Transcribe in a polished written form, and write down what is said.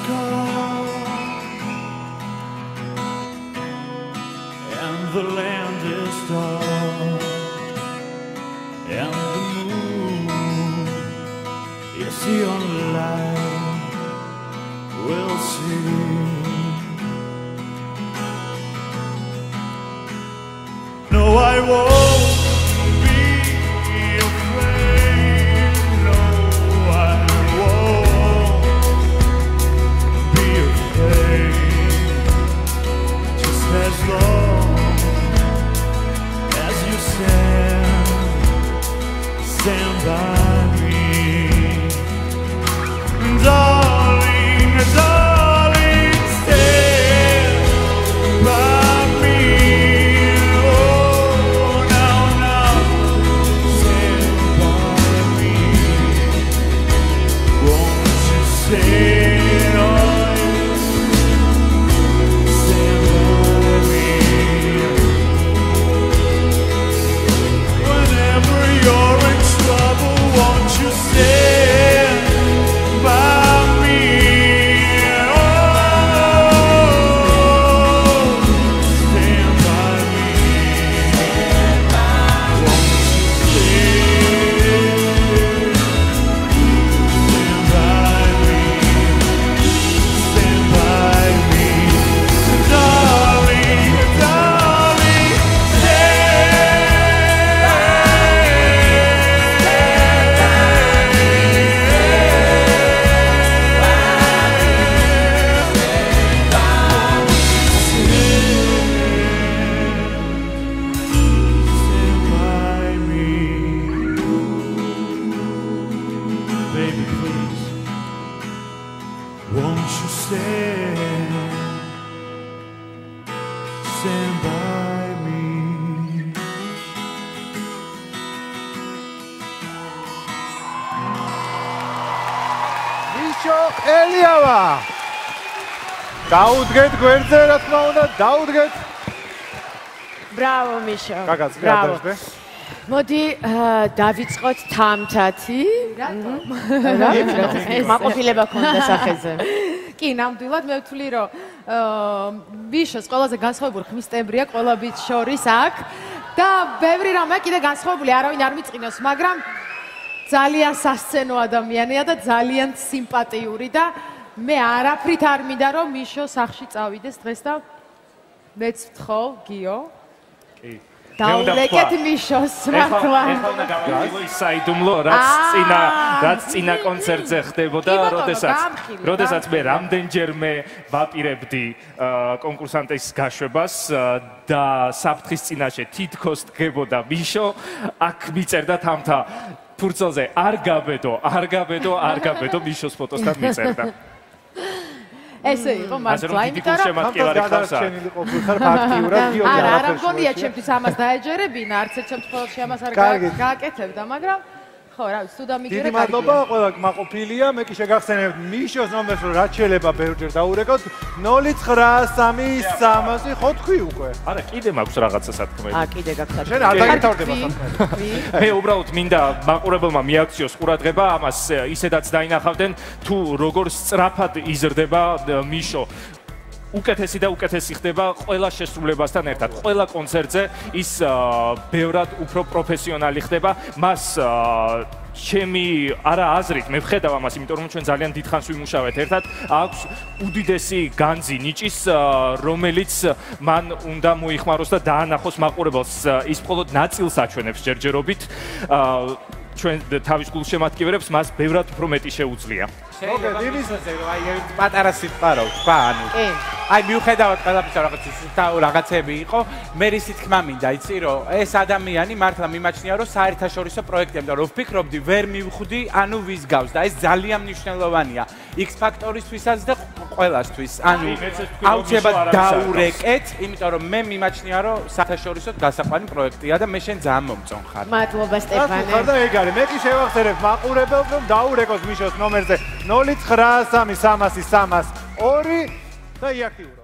gone, and the land is dark, and the moon is the only light we'll see. No, I won't be afraid. No, I won't be afraid. Just as long as you stand by me, darling, darling, stand by me. Baby, please, won't you stand by me? მიშო ელიავა დაუდგეთ გვერდზე, რა თქმა უნდა, დაუდგეთ. Bravo, Misho. Bravo. მოდი დავიწყოთ თამთათი. მაყოფილება ქონდა სახეზე. კი, ნამდვილად მე ვთვლი, რომ მიშოს ყველაზე განსხვავებული ხმის ტემბრია ყველა ბიჭს შორის აქ და ბევრი რამე კიდე განსხვავებული არავინ არ მიწყინოს, მაგრამ ძალიან სასცენო ადამიანია და ძალიან სიმპათიური და მე არაფრით არ მინდა რომ მიშო სახში წავიდეს დღეს და მეც ვთხოვ გიო. კი. დაულეკეთ მიშოს მართლა. ეხლა უნდა გავაკეთო ის საიდუმლო, რაც წინა კონცერტზე ხდებოდა, როდესაც მე რამდენჯერმე ვაპირებდი კონკურსანტის გაშვებას და საფრთხის წინაშე თითქოს დგებოდა მიშო, აქ მიწერდა თამთა ფურცელზე არ გაბედო მიშოს ფოტოსთან მიწერდა. ესე იყო მართლა, იმიტომ რომ გადარჩენილი ყოფილიყარ ფაქტიურად გიო და არა მგონია ჩემთვის ამას დაეჯერებინა, არც ერთ შემთხვევაში ამას არ გააკეთებდა, მაგრამ ხო, რა ვიცი, თუ დამიგერე დიდი მადლობა, ყველა კმაყოფილია. მე კი შეგახსენებთ მიშოს ნომერს, რომ რაც შეიძლება ბევრჯერ დაურეკოთ 0-933 5 უკვე. არა, კიდე მაქვს რაღაცა სათქმელი. კიდე გაქვს. შენ არ დაგითავდება სათქმელი. მე უბრალოდ მინდა მაყურებელმა მიაქციოს ყურადღება, ამას ისედაც დაინახავდნენ, თუ როგორ სწრაფად იზრდება მიშო. უკეთესი და უკეთესი ხდება ყველა შესრულებასთან ერთად. ყველა კონცერტზე ის ბევრად უფრო პროფესიონალი ხდება. მას ჩემი არა აზრით, მე ვხედავ ამას, იმიტომ რომ ჩვენ ძალიან დიდხანს ვიმუშავეთ ერთად. აქვს უდიდესი განძი ნიჭის, რომელიც მან უნდა მოიხმაროს და დაანახოს მაყურებელს. ის მხოლოდ ნაწილს აჩვენებს ჯერჯერობით. ჩვენ თავის გულშემატკივრებს მას ბევრად უფრო მეტი შეუძლია. მოგეთ იმისაზე რომ აი პატარა სიტყვა რო თქვა, ანუ აი მიუხედავად ყველაფერისა რაღაცები იყო, მე ისი თქმა მინდა, იცი რომ ეს ადამიანი მართლა მიმაჩნია რომ საერთაშორისო პროექტებდა რომ ვფიქრობდი ვერ მივხვდი, ანუ ვის გავს და ეს ძალიან მნიშვნელოვანია X ფაქტორისთვისაც და ყველასთვის. ანუ აუცილებლად დაურეკეთ, იმიტომ რომ მე მიმაჩნია რომ საერთაშორისო გასაყვანი პროექტია და მე შენ ძალიან მომწონხარ. მადლობა სტეფანე. და ეგ არის, მე კი შევახსენებ მაყურებელს რომ დაურეკოს მიშოს ნომერზე 0-933 302 და იაქტიუროთ.